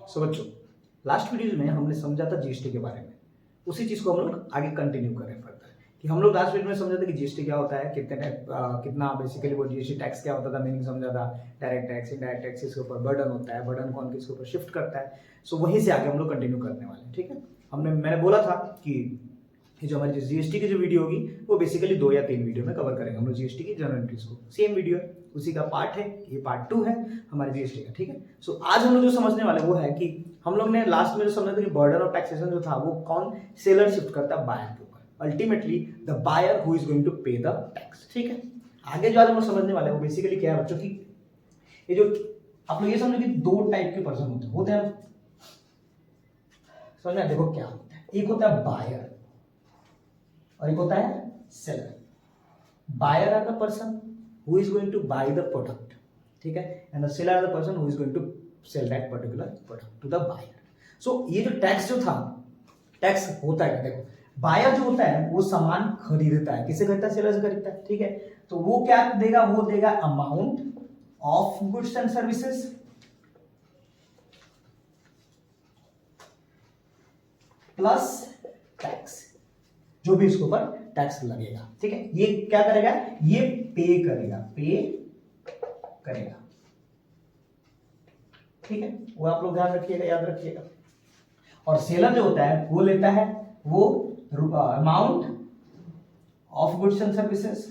सो बच्चों, last video में हमने समझा था जीएसटी के बारे में। उसी चीज को हम लोग आगे कंटिन्यू करें फर्दर कि हम लोग लास्ट वीडियो में समझा था कि जीएसटी क्या होता है, कितना बेसिकली वो जीएसटी टैक्स क्या होता था, मीनिंग समझा था। डायरेक्ट टैक्स, इनडायरेक्ट टैक्स, इसके ऊपर बर्डन होता है, बर्डन कौन किसके ऊपर शिफ्ट करता है। सो वहीं से आगे हम लोग कंटिन्यू करने वाले हैं। ठीक है, मैंने बोला था कि जो हमारी जीएसटी की जो वीडियो होगी वो बेसिकली 2 या 3 वीडियो में कवर करेंगे हम लोग जीएसटी की जनरल एंट्रीज को। सेम वीडियो है, उसी का पार्ट है, ये पार्ट 2 है हमारे जीएसटी का। ठीक है, सो आज हम लोग जो समझने वाले वो है कि हम लोग ने लास्ट में जो समझा था कि बर्डन ऑफ टैक्सेशन जो था वो कौन सेलर शिफ्ट करता है बायर के ऊपर, ultimately the buyer who is going to pay the tax. ठीक है, आगे जो आज हम लोग समझने वाले हैं वो बेसिकली क्या है बच्चों की, ये जो आप लोग ये समझो कि 2 टाइप के पर्सन होते हैं समझ में। देखो क्या होता है, एक होता है बायर और एक होता है seller. Buyer are the person who is going to buy the product, ठीक है, and the seller are the person who is going to sell that particular product to the buyer. So ये जो tax जो था, tax होता है, देखो buyer जो होता है वो सामान खरीदता है, किसे खरीदता है, सेलर से खरीदता है। ठीक है, तो वो क्या देगा, वो देगा amount of goods and services plus tax, जो भी इसके ऊपर टैक्स लगेगा। ठीक है, ये क्या करेगा, ये पे करेगा। ठीक है, वो आप लोग ध्यान रखिएगा, याद रखिएगा। और सेलर जो होता है वो लेता है वो amount of goods and services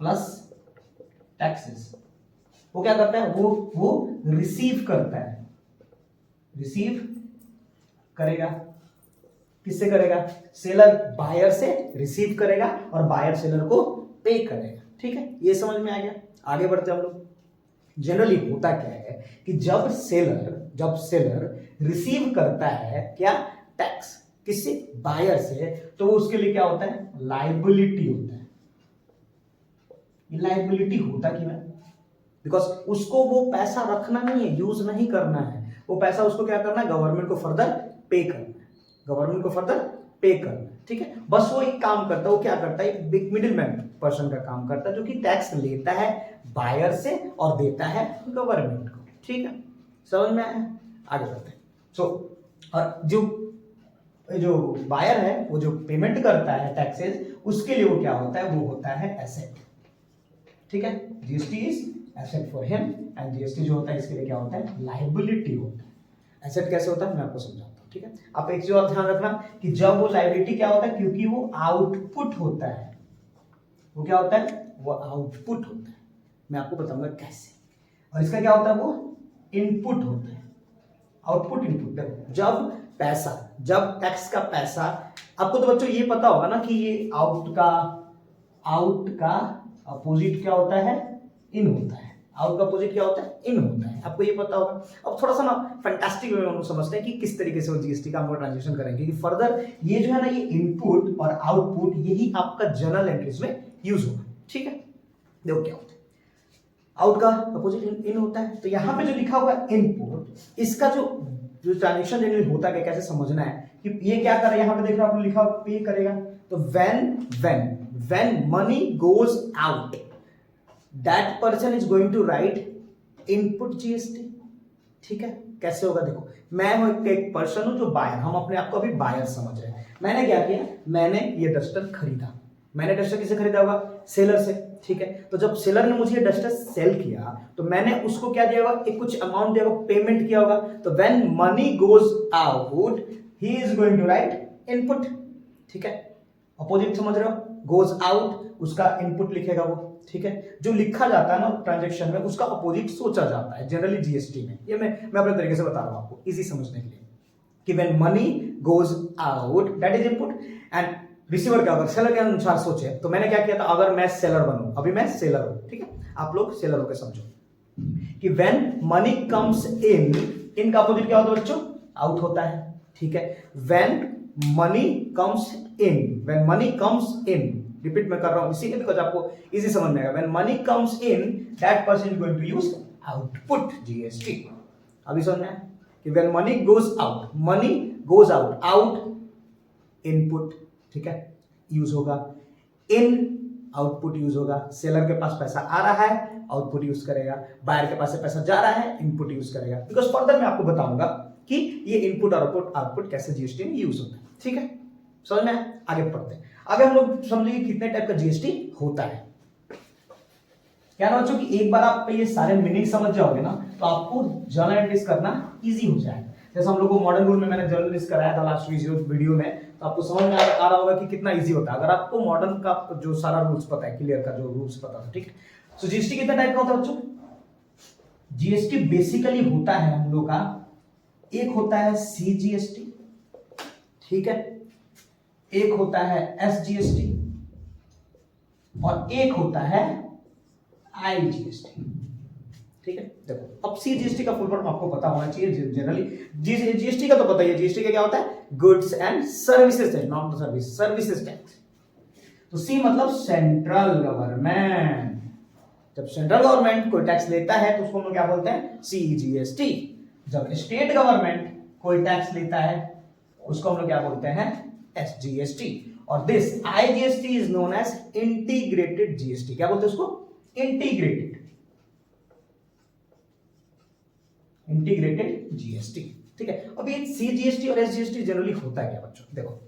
plus taxes. वो क्या करता है, वो रिसीव करता है, रिसीव करेगा। किससे करेगा, सेलर बायर से रिसीव करेगा और बायर सेलर को पे करेगा। ठीक है, ये समझ में आ गया। आगे बढ़ते हम लोग। जनरली होता क्या है कि जब सेलर रिसीव करता है क्या, टैक्स, किससे, बायर से, तो उसके लिए क्या होता है, लायबिलिटी होता है। ये लायबिलिटी होता क्यों है, बिकॉज उसको वो पैसा रखना नहीं है, यूज नहीं करना है, वो पैसा उसको क्या करना है, गवर्नमेंट को फर्दर पे करना है, गवर्नमेंट को फर्दर पे करना है। ठीक है, बस वो एक काम करता है, वो क्या करता है, एक बिग मिडिलमैन पर्सन का काम करता है, जो कि टैक्स लेता है बायर से और देता है गवर्नमेंट को। ठीक है, समझ में आया। आगे बढ़ते हैं। सो और जो बायर है वो जो पेमेंट करता है टैक्सेस, उसके लिए वो क्या होता है, वो होता है एसेट। ठीक है, GST is asset for him and GST जो होता है इसके लिए क्या होता है, लायबिलिटी होता है। एसेट कैसे होता है मैं आपको समझाता हूँ। ठीक है, आप एक चीज और ध्यान रखना कि जब वो लायबिलिटी क्या होता है, क्योंकि वो आउटपुट होता है, वो क्या होता है, वो आउटपुट होता है। मैं आपको बताऊंगा कैसे। और इसका क्या होता है, वो इनपुट होता है, आउटपुट इनपुट। देखो जब टैक्स का पैसा, आपको तो बच्चों ये पता होगा ना कि ये आउट का अपोजिट क्या होता है, इन होता है। आउट का अपोजिट क्या होता है, इन होता है, आपको ये पता होगा। अब थोड़ा सा ना फैंटास्टिक वे में हम समझते हैं कि किस तरीके से वो जीएसटी का हम ट्रांजेक्शन करेंगे कि फर्दर ये जो है ना, ये इनपुट और आउटपुट यही आपका जर्नल एंट्रीज में यूज होगा। ठीक है, देखो क्या होता है, आउट का अपोजिट इन होता है। तो यहाँ पे जो लिखा हुआ है इनपुट, इसका जो ट्रांजेक्शन जनरली होता है, कैसे समझना है कि ये क्या कर रहा है, यहाँ पे देख रहे हो आपने लिखा पे करेगा। तो when money goes out, that person is going to write input GST। ठीक है, कैसे होगा, देखो मैं हूं एक पर्सन हूं जो बायर, हम अपने आप को अभी बायर समझ रहे हैं। मैंने क्या किया, मैंने ये डस्टर खरीदा। मैंने डस्टर किसे खरीदा होगा, सेलर से। ठीक है, तो जब सेलर ने मुझे ये डस्टर सेल किया तो मैंने उसको क्या दिया होगा, एक कुछ अमाउंट दिया होगा, पेमेंट किया होगा। तो when money goes out, he is going to write input। ठीक है, अपोजिट समझ रहे हो, गोज आउट उसका इनपुट लिखेगा वो। ठीक है, जो लिखा जाता है ना ट्रांजैक्शन में, उसका अपोजिट सोचा जाता है जनरली जीएसटी में। ये मैं अपने तरीके से बता रहा हूं आपको इजी समझने के लिए कि when money goes out that is input and receiver का, अगर सेलर के अनुसार सोचे तो मैंने क्या किया था, अगर मैं सेलर बनूं, अभी मैं सेलर हूं। ठीक है, आप लोग सेलर होकर समझो कि व्हेन मनी कम्स इन का अपोजिट क्या होता है बच्चों, आउट होता है। ठीक है, when money comes in, repeat मैं कर रहा हूं इसीलिए बिकॉज आपको इजी समझ में आएगा। When money comes in, that person is going to use output GST. अभी समझ में आया कि when money goes out, input. ठीक है, यूज होगा। इन आउटपुट यूज होगा, सेलर के पास पैसा आ रहा है आउटपुट यूज करेगा, बायर के पास से पैसा जा रहा है इनपुट यूज करेगा। बिकॉज फर्दर मैं आपको बताऊंगा कि ये इनपुट और आउटपुट कैसे जीएसटी में यूज होता है। ठीक है, समझ में आगे पढ़ते हैं। आगे हम लोग समझेंगे कितने टाइप का जीएसटी होता है। क्या ना बच्चों कि एक बार आप ये सारे मीनिंग समझ जाओगे ना तो आपको जर्नल एंट्रीज करना इजी हो जाएगा। जैसे हम लोग को मॉडर्न रूल में मैंने जर्नल लिस्ट कराया था लास्ट वीडियो में, तो आपको समझ में आ रहा होगा कि कितना इजी होता है अगर आपको मॉडर्न का जो सारा रूल्स पता है, क्लियर का जो रूल्स पता था। ठीक है, सो जीएसटी कितने टाइप का होता है बच्चों? जीएसटी बेसिकली होता है हम लोग का, एक होता है सीजीएसटी, ठीक है, एक होता है एसजीएसटी और एक होता है आईजीएसटी। ठीक है, देखो अब सीजीएसटी का फुल फॉर्म आपको पता होना चाहिए जनरली। जीएसटी का तो पता ही है, जीएसटी का क्या होता है? Goods and services tax, not service, services tax. तो सी मतलब सेंट्रल गवर्नमेंट। जब सेंट्रल गवर्नमेंट कोई टैक्स लेता है तो उसको हम लोग क्या बोलते हैं? सीजीएसटी। जब स्टेट गवर्नमेंट कोई टैक्स लेता है उसको हम लोग क्या बोलते हैं? एसजीएसटी। और this IGST is known as integrated GST. क्या बोलते हैं उसको? Integrated GST. ठीक है, अब ये सीजीएसटी और एसजीएसटी जनरली होता है क्या बच्चों? देखो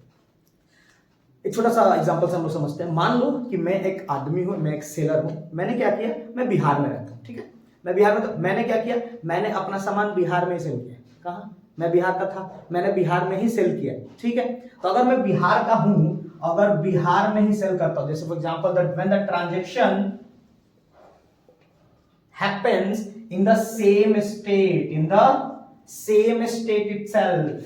एक छोटा सा एग्जांपल से हम लोग समझते हैं। मान लो कि मैं एक आदमी हूं, मैं एक सेलर हूं, मैंने क्या किया, मैं बिहार में रहता हूं। ठीक है, मैं बिहार में, तो मैंने क्या किया, मैंने अपना सामान बिहार में सेल किया। कहां? मैं बिहार का था, मैंने बिहार में ही सेल किया। ठीक है, तो अगर मैं बिहार का हूं, अगर बिहार में ही सेल करता हूं, जैसे for example that when the transaction happens in the same state itself,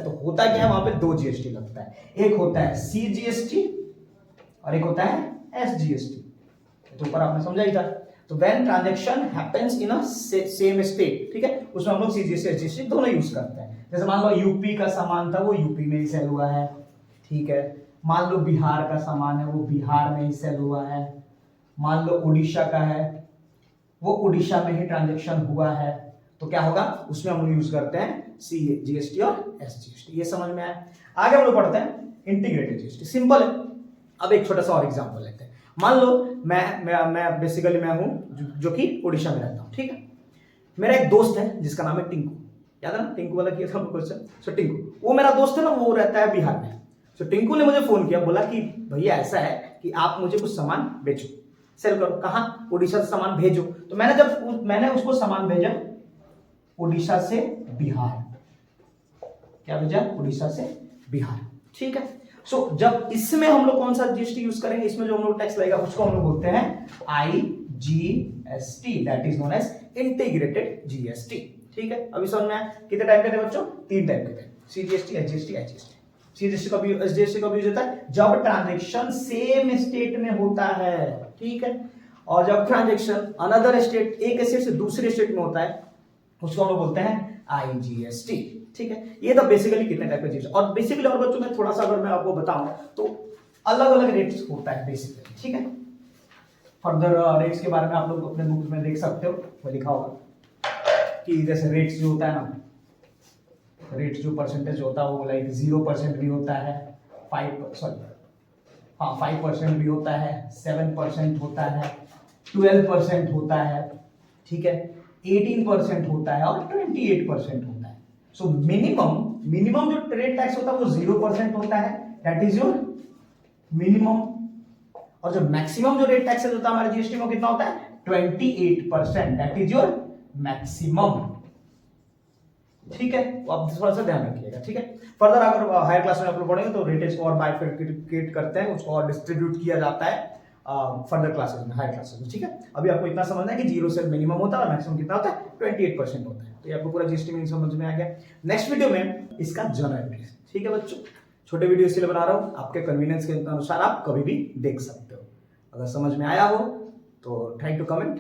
तो होता क्या है? वहां पे दो जीएसटी लगता है, एक होता है सीजीएसटी और एक होता है एसजीएसटी। तो ऊपर आपने समझा ही था। तो when transaction happens in a same state, ठीक है, उसमें हम लोग सीजीएसटी एसजीएसटी दोनों यूज करते हैं। जैसे मान लो यूपी का सामान था, वो यूपी में ही सेल हुआ है। ठीक है, मान लो बिहार का सामान है, वो बिहार में ही सेल हुआ है। मान लो उड़ीसा का है, वो उड़ीसा में ही ट्रांजैक्शन हुआ है। तो क्या होगा? उसमें हम लोग यूज करते हैं सीजीएसटी और एसजीएसटी। ये समझ में आया? आगे हम लोग पढ़ते हैं इंटीग्रेटेड जीएसटी। सिंपल है। अब एक छोटा सा और एग्जांपल लेते हैं। मान लो मैं बेसिकली मैं हूं जो कि उड़ीसा में रहता हूं। ठीक है, मेरा एक दोस्त है जिसका नाम है टिंकू। याद है ना, टिंकू वाला किया था क्वेश्चन। सो टिंकू, वो मेरा दोस्त है ना, वो रहता है बिहार में। सो टिंकू ने मुझे फोन किया, बोला कि भैया ऐसा है कि आप मुझे कुछ सामान बेचो, सेल करो। कहां? उड़ीसा से सामान भेजो। तो मैंने उसको सामान भेजा उड़ीसा से बिहार। क्या भेजा? उड़ीसा से बिहार। ठीक है, सो जब इसमें हम लोग कौन सा जीएसटी यूज करेंगे? इसमें जो हम लोग टैक्स लगेगा उसको हम लोग बोलते हैं IGST, that is known as integrated GST. ठीक है, अभी समझ में आया? कितने टाइप के थे बच्चों? 3 टाइप के थे, सीजीएसटी, एसजीएसटी, आईजीएसटी। सीजीएसटी का भी, एसजीएसटी का भी यूज होता है जब ट्रांजैक्शन सेम स्टेट में होता है। ठीक है, और जब ट्रांजैक्शन अनदर स्टेट, एक स्टेट से दूसरे स्टेट में होता है, उसको हम लोग बोलते हैं आईजीएसटी। ठीक है, ये तो बेसिकली कितने टाइप के जीएसटी। और बेसिकली और बच्चों में थोड़ा सा अगर मैं आपको बताऊं तो अलग अलग रेट्स होता है बेसिकली। ठीक है, फर्दर रेट्स के बारे में आप लोग अपने बुक में देख सकते हो, वो लिखा होगा कि जैसे रेट्स जो होता है ना, रेट्स जो परसेंटेज होता है वो लाइक 0% भी होता है, 5% भी होता है, 7% होता है, 12% होता है, ठीक है, 18% होता है और 28% होता है। सो मिनिमम जो ट्रेड टैक्स होता है वो 0% होता है, दैट इज योर मिनिमम। और जो मैक्सिमम जो रेट टैक्सेस होता है हमारे जीएसटी में कितना होता है? 28%, दैट इज योर मैक्सिमम। ठीक है, तो आप थोड़ा सा ध्यान रखिएगा। ठीक है, फर्दर अगर हायर क्लास में आप लोग पढ़ेंगे तो रेटेज को और बाइफरकेट करते हैं, उसको और डिस्ट्रीब्यूट किया जाता है फर्दर क्लासेस में, हायर क्लासेस में। ठीक है, अभी आपको इतना समझना है कि 0 से मिनिमम होता है और मैक्सिमम कितना होता है? 28% होता है। तो ये आपको पूरा जीएसटी में समझ में आ गया। नेक्स्ट वीडियो में इसका जर्नल एंट्री। ठीक है बच्चों, छोटे वीडियो इसलिए बना रहा हूँ, आपके कन्वीनियंस के अनुसार आप कभी भी देख सकते हो। अगर समझ में आया हो तो ट्राई टू कमेंट